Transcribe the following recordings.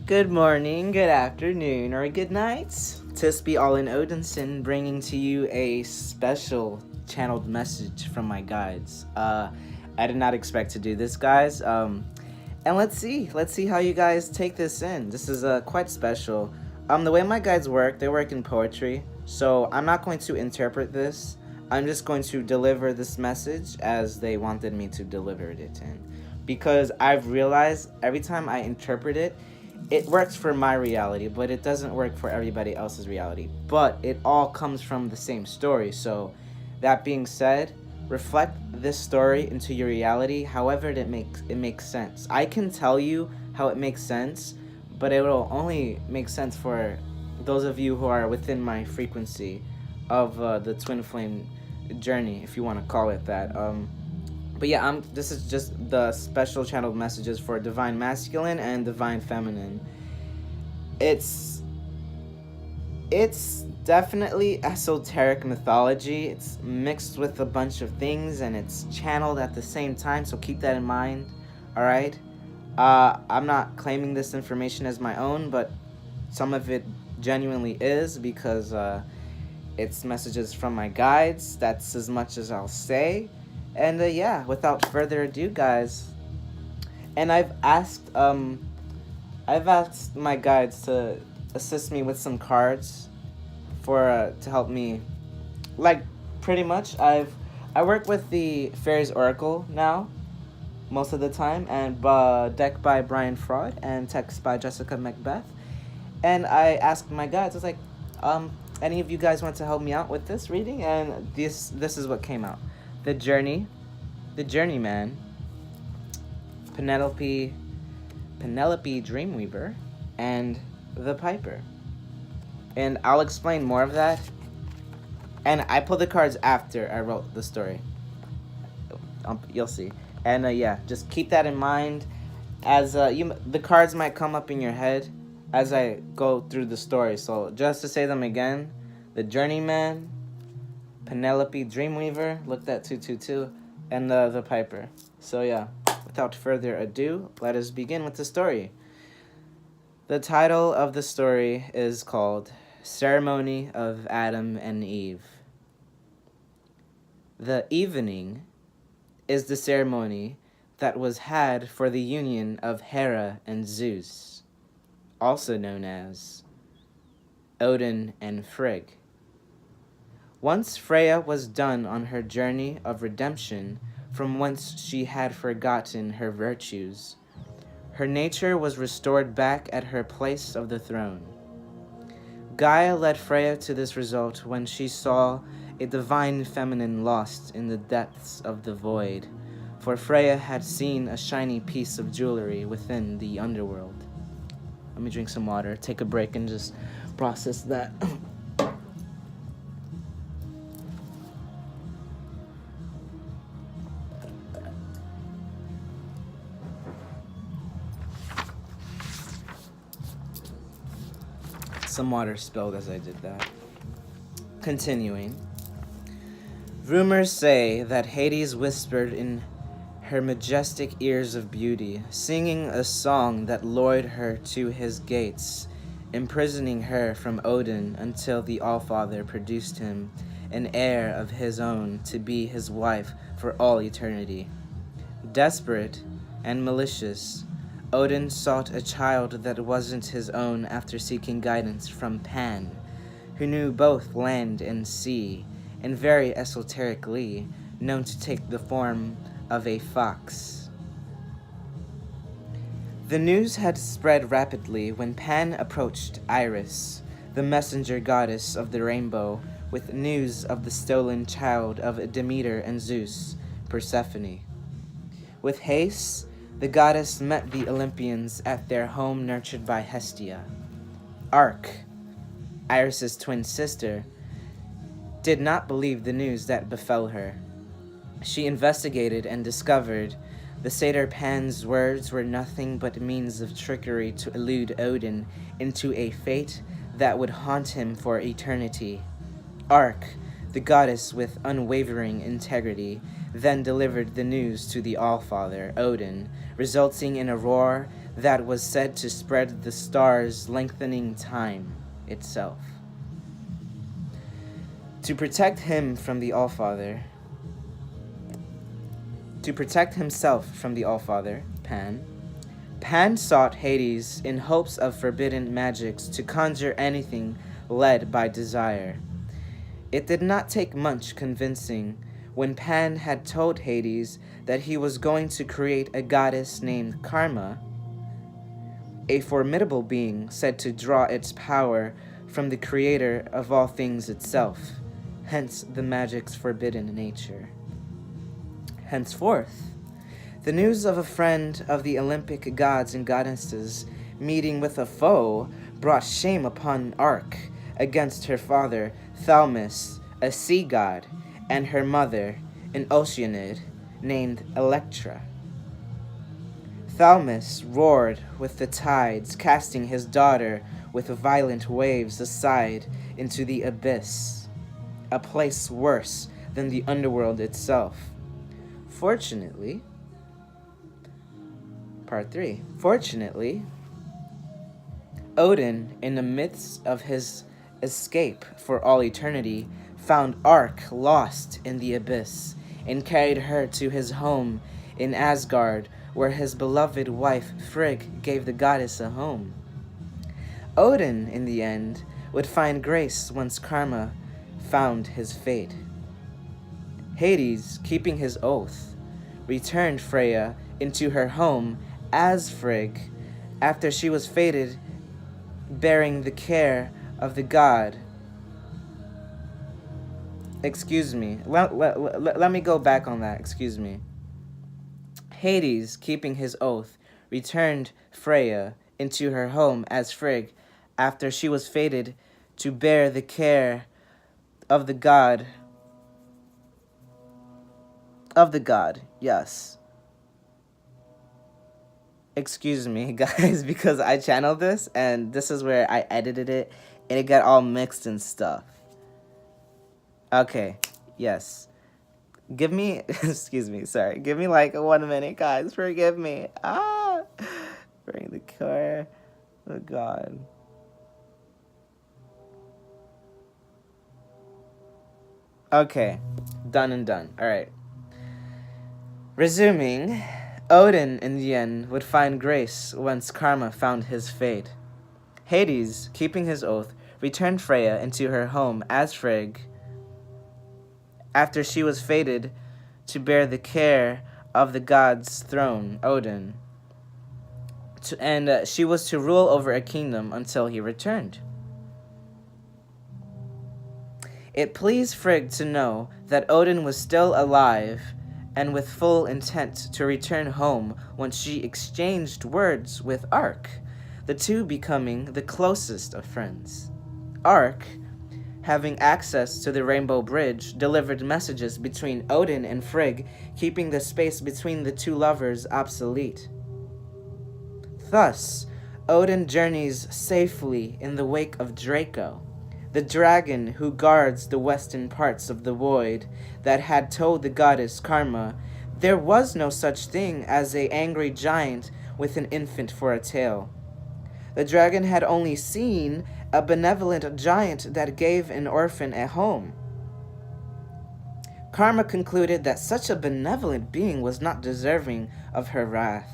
Good morning, good afternoon, or good night. Tis be all in Odinson, bringing to you a special channeled message from my guides. I did not expect to do this, guys. And let's see how you guys take this in. This is quite special. The way my guides work, they work in poetry, so I'm not going to interpret this. I'm just going to deliver this message as they wanted me to deliver it in, because I've realized every time I interpret it, it works for my reality, but it doesn't work for everybody else's reality. But it all comes from the same story. So, that being said, reflect this story into your reality however it makes sense. I can tell you how it makes sense, but it will only make sense for those of you who are within my frequency of the twin flame journey, if you want to call it that. But yeah, this is just the special channeled messages for divine masculine and divine feminine. It's definitely esoteric mythology. It's mixed with a bunch of things and it's channeled at the same time, so keep that in mind. All right. I'm not claiming this information as my own, but some of it genuinely is, because it's messages from my guides. That's as much as I'll say. And yeah, without further ado, guys, and I've asked my guides to assist me with some cards for to help me, like, pretty much. I work with the Fairies Oracle now most of the time, and deck by Brian Fraud and text by Jessica Macbeth. And I asked my guides, I was like, any of you guys want to help me out with this reading? And this is what came out. The Journeyman, Penelope Dreamweaver, and the Piper. And I'll explain more of that. And I pulled the cards after I wrote the story. You'll see. And yeah, just keep that in mind, as the cards might come up in your head as I go through the story. So just to say them again: the Journeyman, Penelope Dreamweaver, looked at 222, and the Piper. So yeah, without further ado, let us begin with the story. The title of the story is called Ceremony of Adam and Eve. The evening is the ceremony that was had for the union of Hera and Zeus, also known as Odin and Frigg. Once Freyja was done on her journey of redemption, from whence she had forgotten her virtues, her nature was restored back at her place of the throne. Gaea led Freyja to this result when she saw a divine feminine lost in the depths of the void, for Freyja had seen a shiny piece of jewelry within the underworld. Let me drink some water, take a break, and just process that. Some water spilled as I did that. Continuing. Rumors say that Hades whispered in her majestic ears of beauty, singing a song that lured her to his gates, imprisoning her from Odin until the Allfather produced him an heir of his own to be his wife for all eternity. Desperate and malicious, Odin sought a child that wasn't his own after seeking guidance from Pan, who knew both land and sea, and very esoterically known to take the form of a fox. The news had spread rapidly when Pan approached Iris, the messenger goddess of the rainbow, with news of the stolen child of Demeter and Zeus, Persephone. With haste, the goddess met the Olympians at their home nurtured by Hestia. Arc, Iris's twin sister, did not believe the news that befell her. She investigated and discovered the satyr Pan's words were nothing but means of trickery to elude Odin into a fate that would haunt him for eternity. Arc, the goddess with unwavering integrity, then delivered the news to the Allfather, Odin, resulting in a roar that was said to spread the stars, lengthening time itself. To protect him from the Allfather, to protect himself from the Allfather, Pan sought Hades in hopes of forbidden magics to conjure anything led by desire. It did not take much convincing when Pan had told Hades that he was going to create a goddess named Karma, a formidable being said to draw its power from the creator of all things itself, hence the magic's forbidden nature. Henceforth, the news of a friend of the Olympic gods and goddesses meeting with a foe brought shame upon Arc against her father, Thaumas, a sea god, and her mother, an Oceanid, named Electra. Thaumas roared with the tides, casting his daughter with violent waves aside into the abyss, a place worse than the underworld itself. Fortunately, Part 3. Fortunately, Odin, in the midst of his escape for all eternity, found Arc lost in the abyss and carried her to his home in Asgard, where his beloved wife Frigg gave the goddess a home. Odin, in the end, would find grace once Karma found his fate. Hades, keeping his oath, returned Freyja into her home as Frigg after she was fated, bearing the care of the god. Excuse me. Let me go back on that. Excuse me. Hades, keeping his oath, returned Freyja into her home as Frigg after she was fated to bear the care of the god. Yes. Excuse me, guys, because I channeled this, and this is where I edited it, and it got all mixed and stuff. Okay, yes. Give me, excuse me, sorry. Give me like 1 minute, guys. Forgive me. Bring the car. Oh, God. Okay, done and done. All right. Resuming, Odin, in the end, would find grace once Karma found his fate. Hades, keeping his oath, returned Freyja into her home as Frigg after she was fated to bear the care of the god's throne, Odin, and she was to rule over a kingdom until he returned. It pleased Frigg to know that Odin was still alive and with full intent to return home once she exchanged words with Arc, the two becoming the closest of friends. Arc, having access to the Rainbow Bridge, delivered messages between Odin and Frigg, keeping the space between the two lovers obsolete. Thus, Odin journeys safely in the wake of Draco, the dragon who guards the western parts of the void, that had told the goddess Karma there was no such thing as an angry giant with an infant for a tail. The dragon had only seen a benevolent giant that gave an orphan a home. Karma concluded that such a benevolent being was not deserving of her wrath.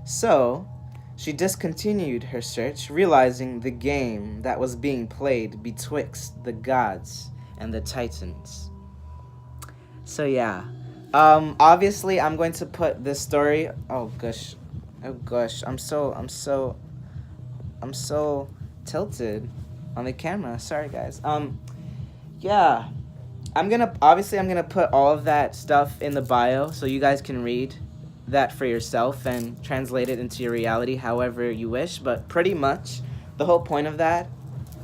So, she discontinued her search, realizing the game that was being played betwixt the gods and the titans. So yeah, obviously I'm going to put this story. Oh gosh, I'm so tilted on the camera. Sorry guys. Yeah, I'm gonna put all of that stuff in the bio so you guys can read that for yourself and translate it into your reality however you wish. But pretty much the whole point of that,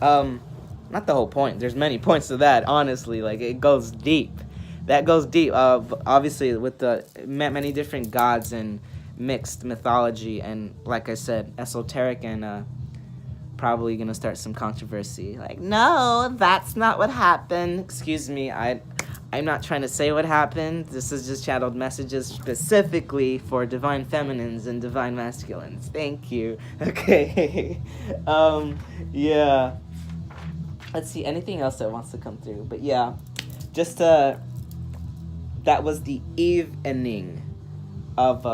not the whole point, there's many points to that, honestly, like it goes deep. That goes deep, obviously with the many different gods and mixed mythology, and like I said, esoteric, and probably gonna start some controversy, like, no, that's not what happened. Excuse me, I'm not trying to say what happened. This is just channeled messages specifically for divine feminines and divine masculines. Thank you. Okay. Yeah. Let's see, anything else that wants to come through. But yeah, just that was the evening of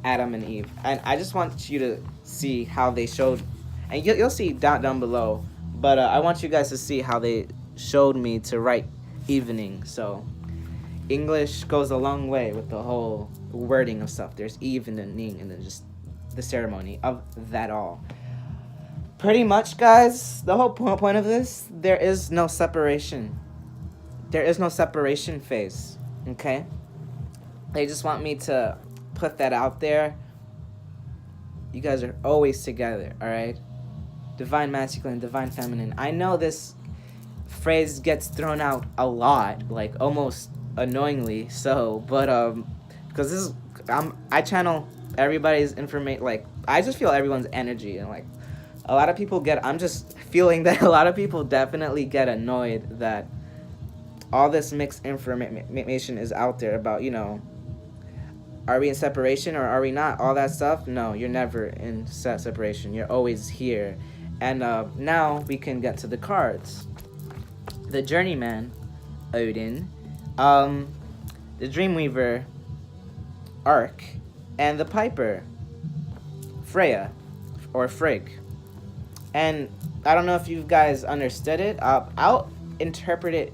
Adam and Eve, and I just want you to see how they showed, and you'll see down below. But I want you guys to see how they showed me to write evening. So English goes a long way with the whole wording of stuff. There's evening, and then just the ceremony of that all. Pretty much, guys, the whole point of this, there is no separation. There is no separation phase, okay? They just want me to put that out there. You guys are always together, all right? Divine masculine, divine feminine. I know this phrase gets thrown out a lot, like almost annoyingly so, but because this is, I channel everybody's information, like I just feel everyone's energy, and like a lot of people I'm just feeling that a lot of people definitely get annoyed that all this mixed information is out there about, you know, are we in separation or are we not? All that stuff. No, you're never in separation. You're always here. And now we can get to the cards. The Journeyman, Odin, the Dreamweaver, Ark, and the Piper, Freyja, or Frigg. And I don't know if you guys understood it. I'll interpret it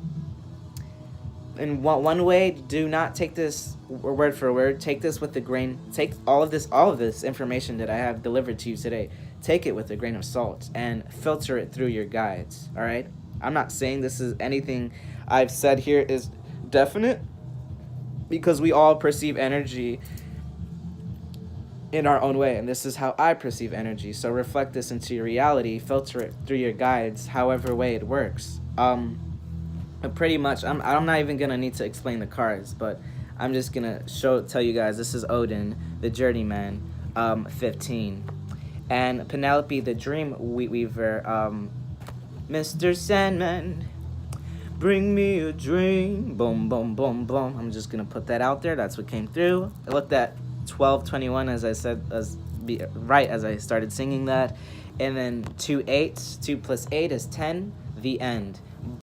in one way. Do not take this word for word. Take this with a grain. Take all of this information that I have delivered to you today. Take it with a grain of salt and filter it through your guides. All right. I'm not saying this is anything I've said here is definite, because we all perceive energy in our own way, and this is how I perceive energy. So reflect this into your reality, filter it through your guides, however way it works. Pretty much, I'm not even gonna need to explain the cards, but I'm just gonna tell you guys this is Odin, the Journeyman, 15, and Penelope, the Dreamweaver, Mr. Sandman, bring me a dream, boom, boom, boom, boom. I'm just gonna put that out there. That's what came through. I looked at 12:21 as I said, right as I started singing that, and then 2 8, 2 plus 8 is 10. The end.